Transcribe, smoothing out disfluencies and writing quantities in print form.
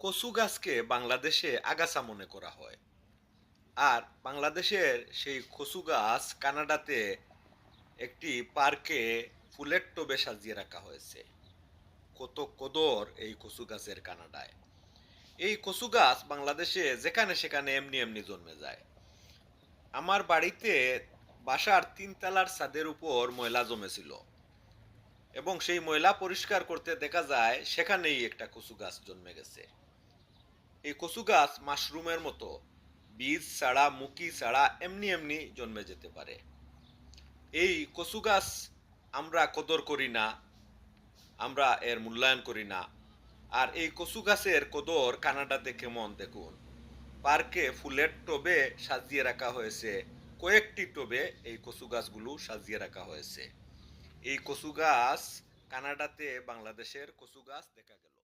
কচু গাছকে বাংলাদেশে আগাছা মনে করা হয়। আর বাংলাদেশের সেই কচু গাছ কানাডাতে একটি পার্কে ফুলের টবে সাজিয়ে রাখা হয়েছে। কত কদর এই কচু গাছের কানাডায়। এই কচু গাছ বাংলাদেশে যেখানে সেখানে এমনি এমনি জন্মে যায়। আমার বাড়িতে বাসার ৩ তলার ছাদের উপর ময়লা জমেছিল এবং সেই ময়লা পরিষ্কার করতে দেখা যায় সেখানেই একটা কচু গাছ জন্মে গেছে। এই কচু গাছ মাশরুমের মতো বীজ ছাড়া মুকি ছাড়া এমনি এমনি জন্মে যেতে পারে। এই কচু গাছ আমরা কদর করি না, আমরা এর মূল্যায়ন করি না। আর এই কচু গাছের কদর কানাডাতে কেমন দেখুন। পার্কে ফুলের টবে সাজিয়ে রাখা হয়েছে, কয়েকটি টবে এই কচু গাছগুলো সাজিয়ে রাখা হয়েছে। এই কচু গাছ কানাডাতে বাংলাদেশের কচু গাছ দেখা গেল।